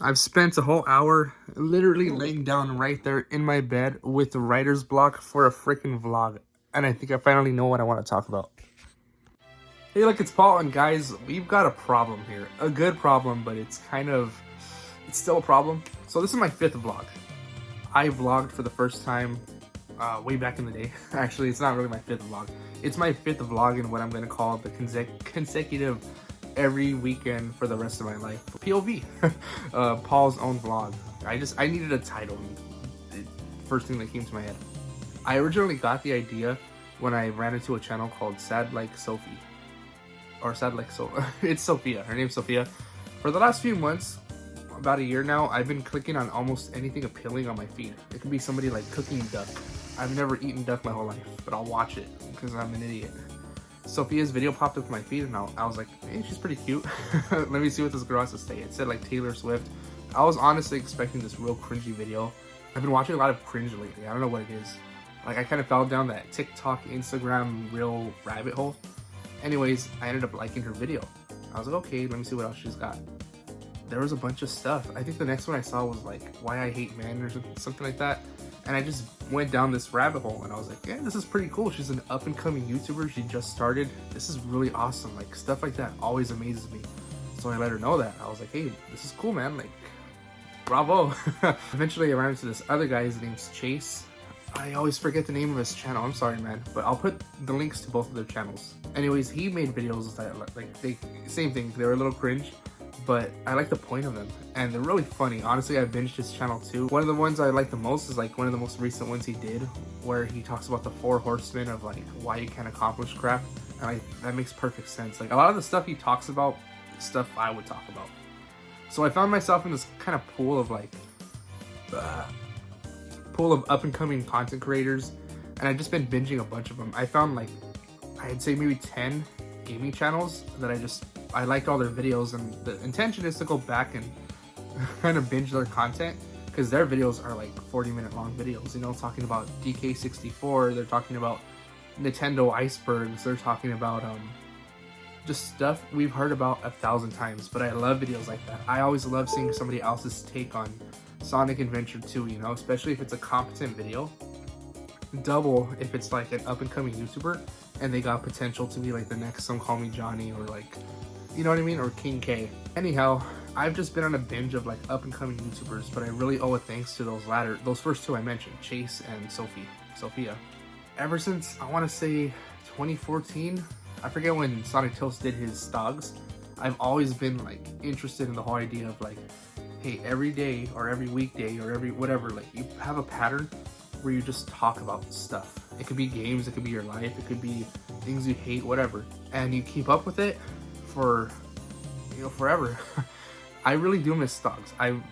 I've spent a whole hour literally laying down right there in my bed with the writer's block for a freaking vlog. And I think I finally know what I want to talk about. Hey, look, it's Paul, and guys, we've got a problem here. A good problem, but it's still a problem. So this is my 5th vlog. I vlogged for the first time way back in the day. Actually, it's not really my 5th vlog. It's my 5th vlog in what I'm going to call the consecutive every weekend for the rest of my life. POV. Paul's own vlog. I needed a title. First thing that came to my head. I originally got the idea when I ran into a channel called Sad Like Sophie. Or Sad Like So. It's Sophia. Her name's Sophia. For the last few months, about a year now, I've been clicking on almost anything appealing on my feed. It could be somebody like cooking duck. I've never eaten duck my whole life, but I'll watch it because I'm an idiot. Sophia's video popped up on my feed, and I was like, hey, she's pretty cute. Let me see what this girl has to say. It said like Taylor Swift. I was honestly expecting this real cringy video. I've been watching a lot of cringe lately. I don't know what it is. Like, I kind of fell down that TikTok, Instagram, real rabbit hole. Anyways, I ended up liking her video. I was like, okay, let me see what else she's got. There was a bunch of stuff. I think the next one I saw was like Why I Hate Men or something like that. And I just went down this rabbit hole, and I was like, yeah, this is pretty cool. She's an up and coming YouTuber. She just started. This is really awesome. Like, stuff like that always amazes me. So I let her know that. I was like, hey, this is cool, man. Like, bravo. Eventually I ran into this other guy. His name's Chase. I always forget the name of his channel. I'm sorry, man, but I'll put the links to both of their channels. Anyways, he made videos that like same thing. They were a little cringe, but I like the point of them, and they're really funny. Honestly, I binged his channel too. One of the ones I like the most is like one of the most recent ones he did, where he talks about the 4 horsemen of like why you can't accomplish crap, and that makes perfect sense. Like, a lot of the stuff he talks about is stuff I would talk about. So I found myself in this kind of pool of like up and coming content creators, and I've just been binging a bunch of them. I found like, I'd say maybe 10 gaming channels that I liked all their videos, and the intention is to go back and kind of binge their content, because their videos are like 40-minute long videos, you know, talking about DK64, they're talking about Nintendo icebergs, they're talking about just stuff we've heard about 1,000 times. But I love videos like that. I always love seeing somebody else's take on Sonic Adventure 2, you know, especially if it's a competent video. Double if it's like an up and coming YouTuber and they got potential to be like the next Some Call Me Johnny, or like, you know what I mean, or King K. Anyhow, I've just been on a binge of like up and coming YouTubers, but I really owe a thanks to those first 2 I mentioned, Chase and Sophia. Ever since, I want to say 2014, I forget when Sonic Toast did his stogs, I've always been like interested in the whole idea of like, hey, every day or every weekday or every whatever, like, you have a pattern where you just talk about stuff. It could be games, it could be your life, it could be things you hate, whatever, and you keep up with it for, you know, forever. I really do miss stogs. I've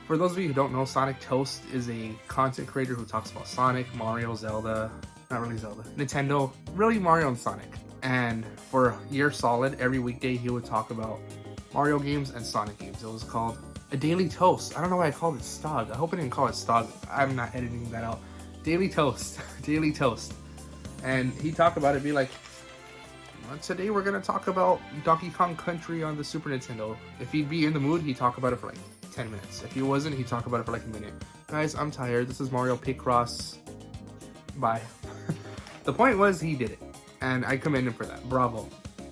for those of you who don't know, Sonic Toast is a content creator who talks about Sonic, Mario, Zelda, not really Zelda, Nintendo, really Mario and Sonic. And for a year solid, every weekday he would talk about Mario games and Sonic games. It was called a Daily Toast. I don't know why I called it Stog. I hope I didn't call it Stog. I'm not editing that out. Daily Toast. Daily Toast. And he talked about it, be like, well, today we're going to talk about Donkey Kong Country on the Super Nintendo. If he'd be in the mood, he'd talk about it for like 10 minutes. If he wasn't, he'd talk about it for like a minute. Guys, I'm tired. This is Mario Picross. Bye. The point was, he did it, and I commend him for that. Bravo.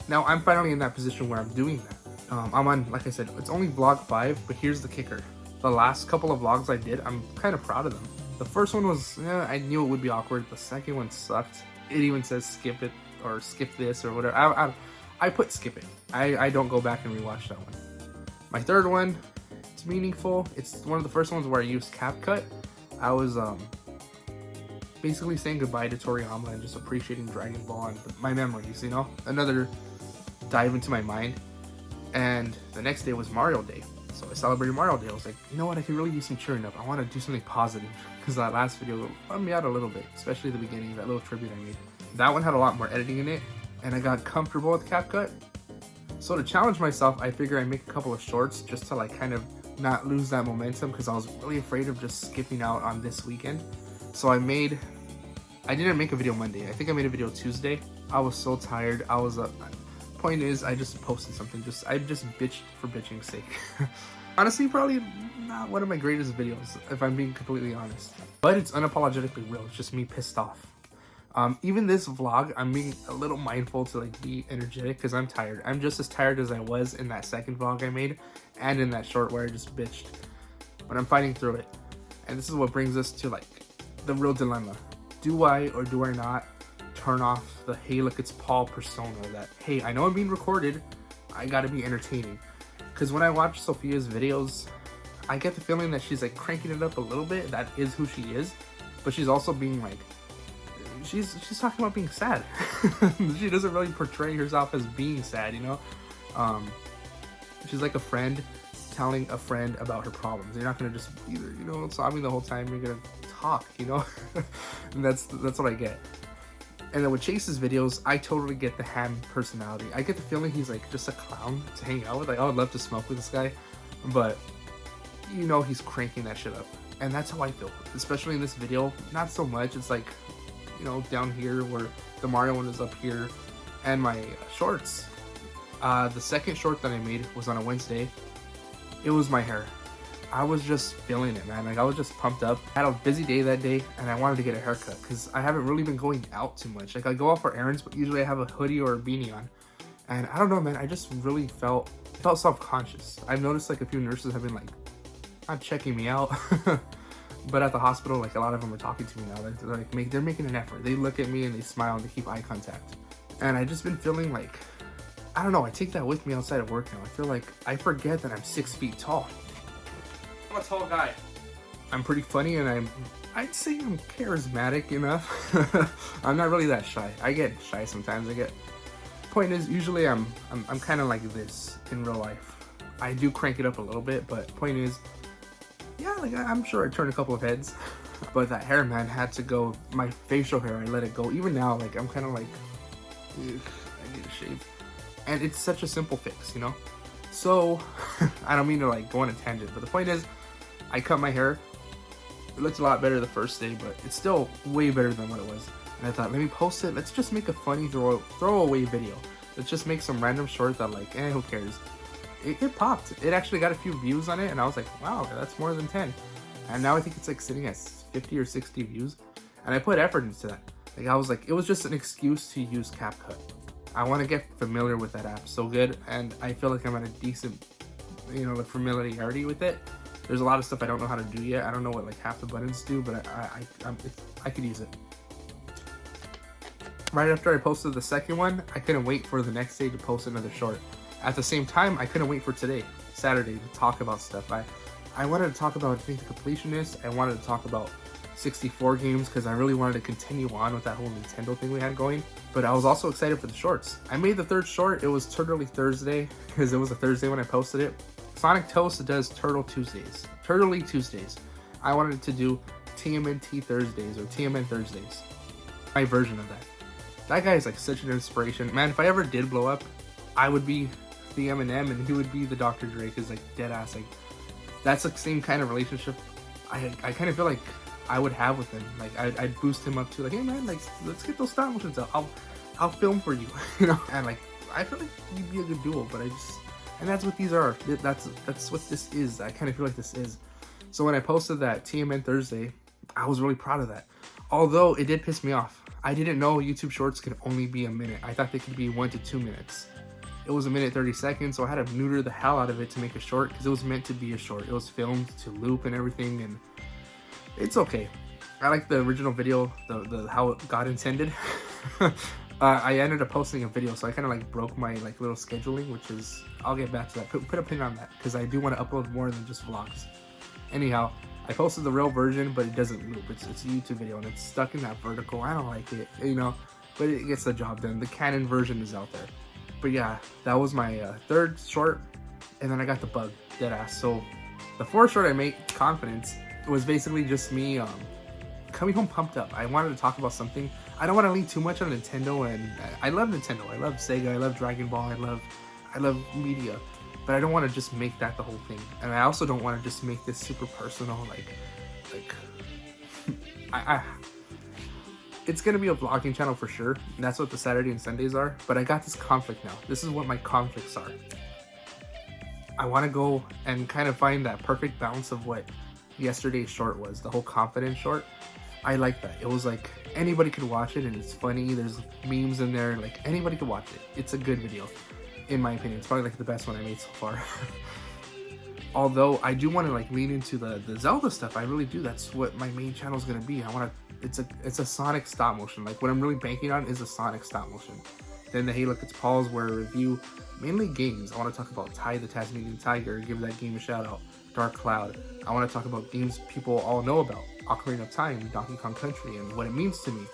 Now I'm finally in that position where I'm doing that. I'm on, like I said, it's only vlog 5, but here's the kicker. The last couple of vlogs I did, I'm kind of proud of them. The first one was, I knew it would be awkward. The second one sucked. It even says skip it, or skip this, or whatever. I put skip it. I don't go back and rewatch that one. My third one, it's meaningful. It's one of the first ones where I used CapCut. I was basically saying goodbye to Toriyama and just appreciating Dragon Ball and my memories, you know? Another dive into my mind. And the next day was Mario Day. So I celebrated Mario Day. I was like, you know what, I can really use some cheering up. I want to do something positive, because that last video bummed me out a little bit, especially the beginning, that little tribute I made. That one had a lot more editing in it, and I got comfortable with CapCut. So to challenge myself, I figured I'd make a couple of shorts just to like kind of not lose that momentum, because I was really afraid of just skipping out on this weekend. So I didn't make a video Monday. I think I made a video Tuesday. I was so tired. point is, I just posted something. I just bitched for bitching's sake. Honestly, probably not one of my greatest videos, if I'm being completely honest. But it's unapologetically real. It's just me pissed off. Even this vlog, I'm being a little mindful to like be energetic because I'm tired. I'm just as tired as I was in that second vlog I made and in that short where I just bitched. But I'm fighting through it. And this is what brings us to like the real dilemma. Do I or do I not turn off the hey look it's Paul persona that hey I know I'm being recorded, I gotta be entertaining? Because when I watch Sophia's videos, I get the feeling that she's like cranking it up a little bit. That is who she is, but she's also being like she's talking about being sad. She doesn't really portray herself as being sad, you know. She's like a friend telling a friend about her problems. You're not gonna just either, you know, sobbing the whole time. You're gonna talk, you know. And that's what I get. And then with Chase's videos, I totally get the ham personality. I get the feeling he's like just a clown to hang out with. Like, I would love to smoke with this guy, but you know he's cranking that shit up. And that's how I feel, especially in this video. Not so much. It's like, you know, down here where the Mario one is up here. And my shorts. The second short that I made was on a Wednesday. It was my hair. I was just feeling it, man. Like, I was just pumped up. I had a busy day that day, and I wanted to get a haircut because I haven't really been going out too much. Like, I go out for errands, but usually I have a hoodie or a beanie on. And I don't know, man. I just really felt self-conscious. I've noticed like a few nurses have been like, not checking me out, but at the hospital, like a lot of them are talking to me now. They're making an effort. They look at me and they smile and they keep eye contact. And I just been feeling like, I don't know. I take that with me outside of work now. I feel like I forget that I'm 6 feet tall. I'm a tall guy. I'm pretty funny, and I'd say I'm charismatic enough. I'm not really that shy. I get shy sometimes. Point is, usually I'm kind of like this in real life. I do crank it up a little bit, but point is, yeah, like I'm sure I turned a couple of heads. But that hair, man, had to go. My facial hair, I let it go. Even now, like I'm kind of like, I need a shave. And it's such a simple fix, you know? So, I don't mean to like go on a tangent, but the point is, I cut my hair. It looks a lot better the first day, but it's still way better than what it was. And I thought, let me post it. Let's just make a funny throwaway video. Let's just make some random short that like, who cares? It popped. It actually got a few views on it, and I was like, wow, that's more than 10. And now I think it's like sitting at 50 or 60 views. And I put effort into that. Like, I was like, it was just an excuse to use CapCut. I want to get familiar with that app so good, and I feel like I'm at a decent, you know, familiarity with it. There's a lot of stuff I don't know how to do yet. I don't know what like half the buttons do, but I could use it. Right after I posted the second one, I couldn't wait for the next day to post another short. At the same time, I couldn't wait for today, Saturday, to talk about stuff. I wanted to talk about, I think, the completionist. I wanted to talk about 64 games because I really wanted to continue on with that whole Nintendo thing we had going. But I was also excited for the shorts. I made the third short. It was Turtley Thursday because it was a Thursday when I posted it. Sonic Toast does Turtley Tuesdays. I wanted to do TMNT Thursdays or TMN Thursdays. My version of that. That guy is like such an inspiration. Man, if I ever did blow up, I would be the Eminem and he would be the Dr. Dre, because like dead ass, like that's the same kind of relationship I kind of feel like I would have with him. Like I'd boost him up to like, hey man, like let's get those stop motions out. I'll film for you, you know. And like I feel like we'd be a good duo. But and that's what these are. That's what this is. I kind of feel like this is. So when I posted that TMN Thursday, I was really proud of that. Although it did piss me off. I didn't know YouTube Shorts could only be a minute. I thought they could be 1 to 2 minutes. It was a minute 30 seconds, so I had to neuter the hell out of it to make a short because it was meant to be a short. It was filmed to loop and everything, and it's okay. I like the original video, the how God intended. I ended up posting a video, so I kind of like broke my like little scheduling, which is, I'll get back to that. Put a pin on that because I do want to upload more than just vlogs. Anyhow, I posted the real version, but it doesn't loop. It's a YouTube video and it's stuck in that vertical. I don't like it, you know, but it gets the job done. The Canon version is out there. But yeah, that was my third short, and then I got the bug, deadass. So the fourth short I made, Confidence, was basically just me coming home pumped up. I wanted to talk about something. I don't want to lean too much on Nintendo, and I love Nintendo. I love Sega. I love Dragon Ball. I love media. But I don't want to just make that the whole thing. And I also don't want to just make this super personal, like it's gonna be a vlogging channel for sure. And that's what the Saturday and Sundays are. But I got this conflict now. This is what my conflicts are. I want to go and kind of find that perfect balance of what yesterday's short was, the whole confidence short. I like that. It was like anybody could watch it and it's funny. There's memes in there, like anybody could watch it. It's a good video, in my opinion. It's probably like the best one I made so far. Although I do want to like lean into the Zelda stuff. I really do. That's what my main channel is gonna be. I want to. It's a Sonic stop motion. Like what I'm really banking on is a Sonic stop motion. Then the Hey Look It's Paul's, where I review mainly games. I want to talk about Ty the Tasmanian Tiger, give that game a shout out. Dark Cloud. I want to talk about games people all know about. Ocarina of Time, Donkey Kong Country, and what it means to me.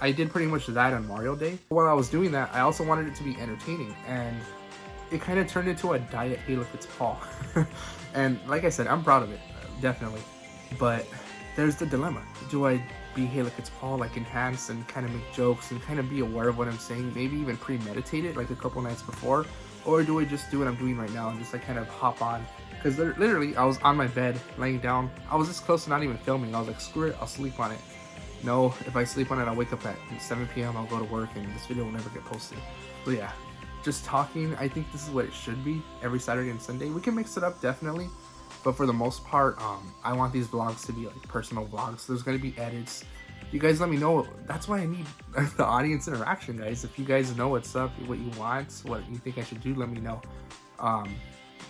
I did pretty much that on Mario Day. While I was doing that, I also wanted it to be entertaining, and it kind of turned into a diet Hey Look It's Paul. And like I said, I'm proud of it, definitely. But there's the dilemma. Do I be Hey Look It's Paul, like enhance and kind of make jokes and kind of be aware of what I'm saying, maybe even premeditate it like a couple nights before? Or do I just do what I'm doing right now and just like kind of hop on? Because literally, I was on my bed, laying down. I was this close to not even filming. I was like, screw it, I'll sleep on it. No, if I sleep on it, I'll wake up at 7 p.m., I'll go to work, and this video will never get posted. But yeah, just talking, I think this is what it should be every Saturday and Sunday. We can mix it up, definitely. But for the most part, I want these vlogs to be like personal vlogs. There's going to be edits. You guys let me know. That's why I need the audience interaction, guys. If you guys know what's up, what you want, what you think I should do, let me know.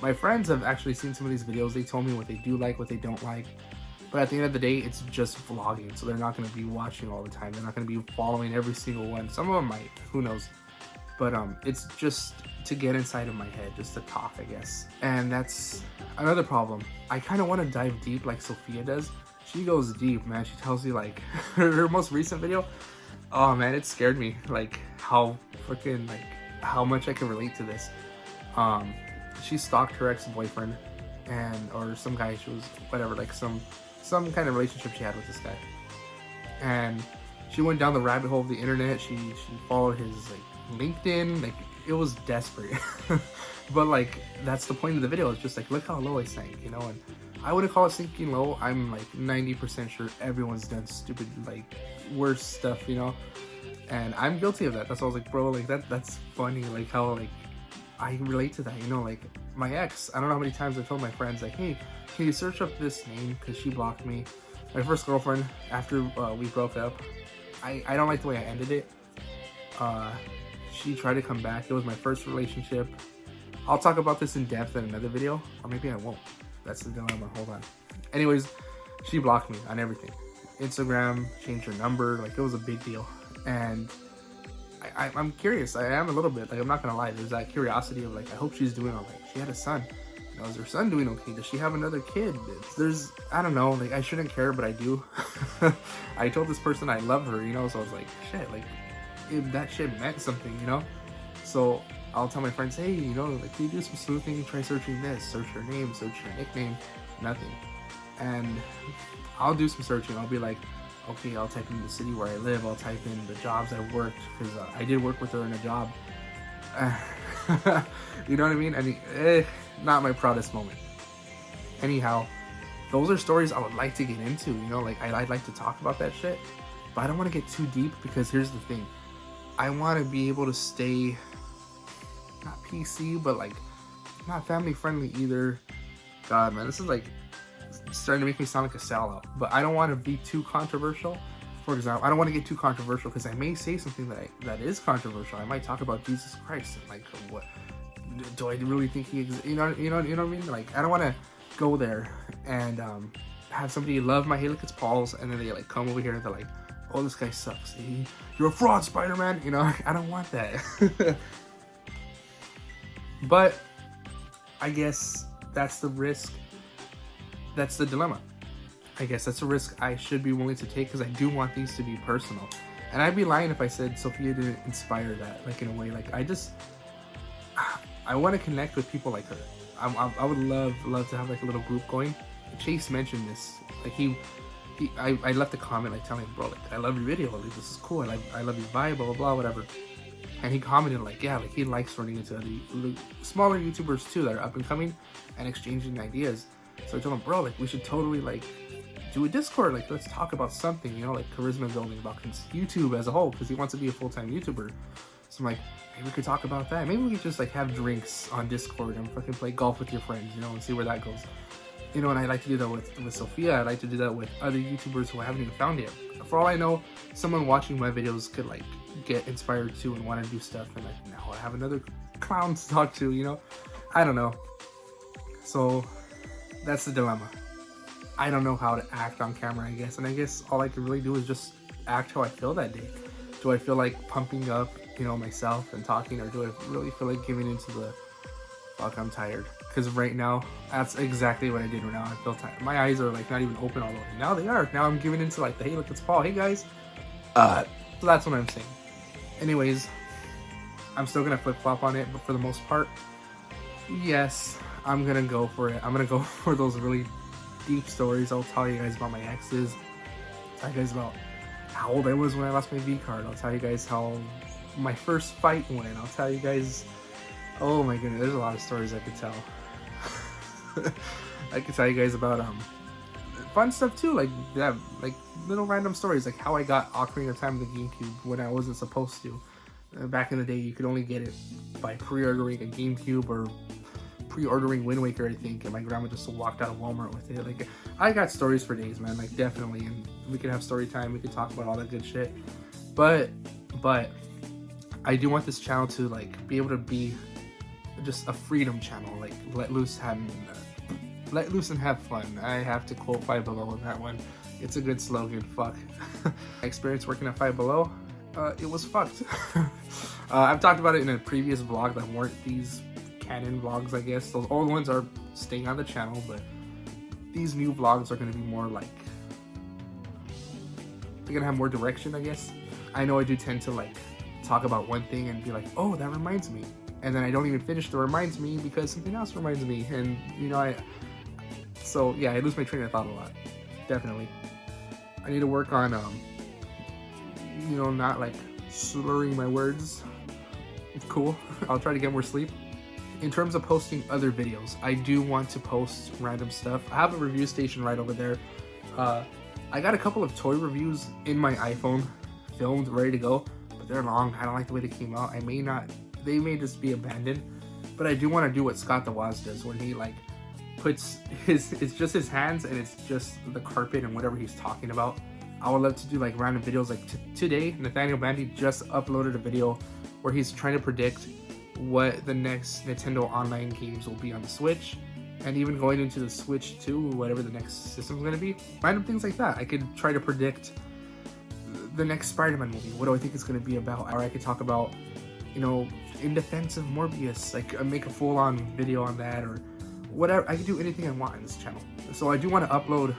My friends have actually seen some of these videos. They told me what they do like, what they don't like. But at the end of the day, it's just vlogging. So they're not going to be watching all the time. They're not going to be following every single one. Some of them might. Who knows? But it's just to get inside of my head, just to talk, I guess. And that's another problem. I kind of want to dive deep like Sophia does. She goes deep, man. She tells you like her most recent video. Oh man, it scared me. Like how freaking like how much I can relate to this. She stalked her ex-boyfriend and or some guy. She was whatever, like some kind of relationship she had with this guy. And she went down the rabbit hole of the internet. She followed his like LinkedIn. Like it was desperate. But like that's the point of the video. It's just like look how low I sank, you know. And I wouldn't call it sinking low. I'm like 90% sure everyone's done stupid, like worse stuff, you know. And I'm guilty of that. That's why I was like, bro, like that's funny. Like how like I relate to that, you know. Like my ex, I don't know how many times I told my friends like, hey, can you search up this name because she blocked me. My first girlfriend after we broke up. I don't like the way I ended it. She tried to come back. It was my first relationship. I'll talk about this in depth in another video, or maybe I won't. That's the dilemma. Hold on. Anyways, she blocked me on everything. Instagram, changed her number. Like it was a big deal. And I'm curious. I am a little bit. Like I'm not gonna lie. There's that curiosity of like I hope she's doing all right. She had a son. You know, is her son doing okay? Does she have another kid? There's I don't know. Like I shouldn't care, but I do. I told this person I love her. You know, so I was like, shit. Like if that shit meant something, you know. So I'll tell my friends, hey, you know, like, can you do some sleuthing? Try searching this, search her name, search her nickname, nothing. And I'll do some searching. I'll be like, okay, I'll type in the city where I live. I'll type in the jobs I worked, because I did work with her in a job. You know what I mean? I mean, not my proudest moment. Anyhow, those are stories I would like to get into, you know, like, I'd like to talk about that shit. But I don't want to get too deep, because here's the thing. I want to be able to stay not PC, but like not family friendly either. God, man, this is like starting to make me sound like a sellout. But I don't want to be too controversial. For example, I don't want to get too controversial because I may say something that is controversial. I might talk about Jesus Christ and like what do I really think he exists? You know what I mean? Like I don't want to go there and have somebody love my Hey Look It's Paul's and then they like come over here and they're like, oh, this guy sucks. You're a fraud, Spider-Man. You know, I don't want that. But I guess that's the risk. That's the dilemma. I guess that's a risk I should be willing to take because I do want these to be personal. And I'd be lying if I said Sophia didn't inspire that, like in a way. Like I want to connect with people like her. I would love to have like a little group going. Chase mentioned this. Like I left a comment like telling him, bro, like I love your video. Like this is cool. I love your vibe, blah blah blah, whatever. And he commented like, yeah, like he likes running into the smaller YouTubers too that are up and coming and exchanging ideas. So I told him, bro, like we should totally like do a Discord, like let's talk about something, you know, like charisma building, about YouTube as a whole, because he wants to be a full-time YouTuber. So I'm like, maybe we could talk about that. Maybe we could just like have drinks on Discord and fucking play golf with your friends, you know, and see where that goes. You know, and I like to do that with Sophia. I like to do that with other YouTubers who I haven't even found yet. For all I know, someone watching my videos could like get inspired too and want to do stuff, and like, now I have another clown to talk to, you know? I don't know. So that's the dilemma. I don't know how to act on camera, I guess. And I guess all I can really do is just act how I feel that day. Do I feel like pumping up, you know, myself and talking, or do I really feel like giving into the fuck, I'm tired? Because right now, that's exactly what I did right now. I feel tired. My eyes are like not even open all the way. Now they are. Now I'm giving into like the, hey, look, it's Paul. Hey guys. So that's what I'm saying. Anyways, I'm still gonna flip flop on it, but for the most part, yes, I'm gonna go for it. I'm gonna go for those really deep stories. I'll tell you guys about my exes. I'll tell you guys about how old I was when I lost my V card. I'll tell you guys how my first fight went. I'll tell you guys, oh my goodness, there's a lot of stories I could tell. I could tell you guys about fun stuff too, like yeah, like little random stories, like how I got Ocarina of Time of the GameCube when I wasn't supposed to. Back in the day, you could only get it by pre-ordering a GameCube or pre-ordering Wind Waker, I think, and my grandma just walked out of Walmart with it. Like, I got stories for days, man, like definitely, and we could have story time, we could talk about all that good shit. But I do want this channel to like be able to be just a freedom channel, like let loose and have fun. I have to quote Five Below on that one. It's a good slogan. Fuck. My experience working at Five Below, it was fucked. I've talked about it in a previous vlog that weren't these canon vlogs, I guess. Those old ones are staying on the channel, but these new vlogs are going to be more like, they're going to have more direction, I guess. I know I do tend to like talk about one thing and be like, oh, that reminds me, and then I don't even finish the reminds me because something else reminds me, and you know, so yeah, I lose my train of thought a lot. Definitely. I need to work on you know, not like slurring my words. It's cool. I'll try to get more sleep. In terms of posting other videos, I do want to post random stuff. I have a review station right over there. I got a couple of toy reviews in my iPhone filmed, ready to go, but they're long. I don't like the way they came out. They may just be abandoned, but I do want to do what Scott the Woz does, when he like puts it's just his hands and it's just the carpet and whatever he's talking about. I would love to do like random videos. Like today, Nathaniel Bandy just uploaded a video where he's trying to predict what the next Nintendo online games will be on the Switch, and even going into the Switch 2, whatever the next system's going to be. Random things like that. I could try to predict the next Spider-Man movie. What do I think it's going to be about? Or I could talk about, you know, In Defense of Morbius. Like make a full-on video on that, or whatever. I can do anything I want in this channel. So I do want to upload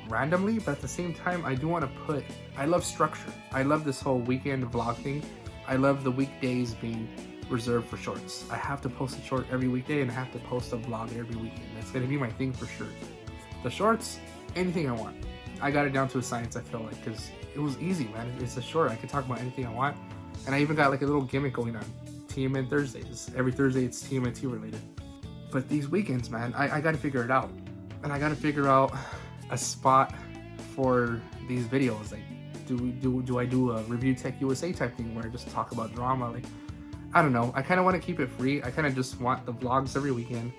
randomly, but at the same time, I do want to I love structure. I love this whole weekend vlog thing. I love the weekdays being reserved for shorts. I have to post a short every weekday, and I have to post a vlog every weekend. That's gonna be my thing for sure. The shorts, anything I want. I got it down to a science, I feel like, because it was easy, man. It's a short. I can talk about anything I want. And I even got like a little gimmick going on. TMN Thursdays. Every Thursday it's TMNT related. But these weekends, man, I gotta figure it out. And I gotta figure out a spot for these videos. Like, do I do a Review Tech USA type thing where I just talk about drama? Like, I don't know. I kind of want to keep it free. I kind of just want the vlogs every weekend,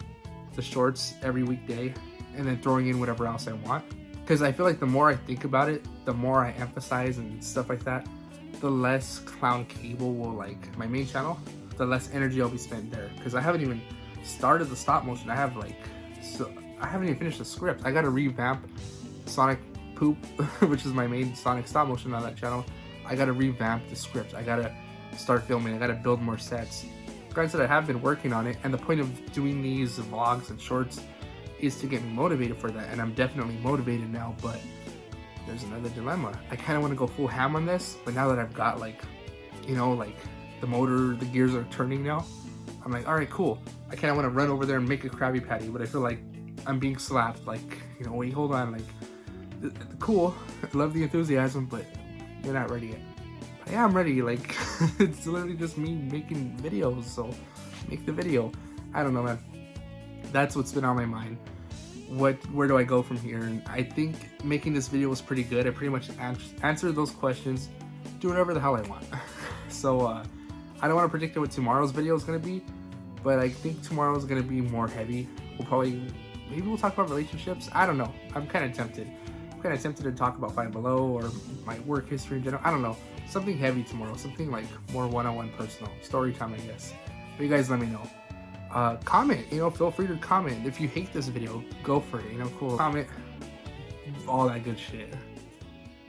the shorts every weekday, and then throwing in whatever else I want. Because I feel like the more I think about it, the more I emphasize and stuff like that, the less Clown Cable will like my main channel, the less energy I'll be spent there. Because I haven't even started the stop motion. I haven't even finished the script. I got to revamp Sonic Poop, which is my main Sonic stop motion on that channel. I got to revamp the script. I got to start filming. I got to build more sets. Granted, I have been working on it, and the point of doing these vlogs and shorts is to get me motivated for that, and I'm definitely motivated now. But there's another dilemma. I kind of want to go full ham on this, but now that I've got like, you know, like the motor, the gears are turning now, I'm like, all right, cool. I kind of want to run over there and make a Krabby Patty, but I feel like I'm being slapped. Like, you know, wait, hold on. Like, cool. I love the enthusiasm, but you're not ready yet. But yeah, I'm ready. Like, it's literally just me making videos, so make the video. I don't know, man. That's what's been on my mind. where do I go from here? And I think making this video was pretty good. I pretty much answered those questions, do whatever the hell I want. So I don't want to predict what tomorrow's video is going to be, but I think tomorrow's going to be more heavy. Maybe we'll talk about relationships. I don't know. I'm kind of tempted. I'm kind of tempted to talk about Five Below or my work history in general. I don't know. Something heavy tomorrow. Something like more one-on-one personal. Story time, I guess. But you guys let me know. Comment, feel free to comment. If you hate this video, go for it, cool. Comment, all that good shit.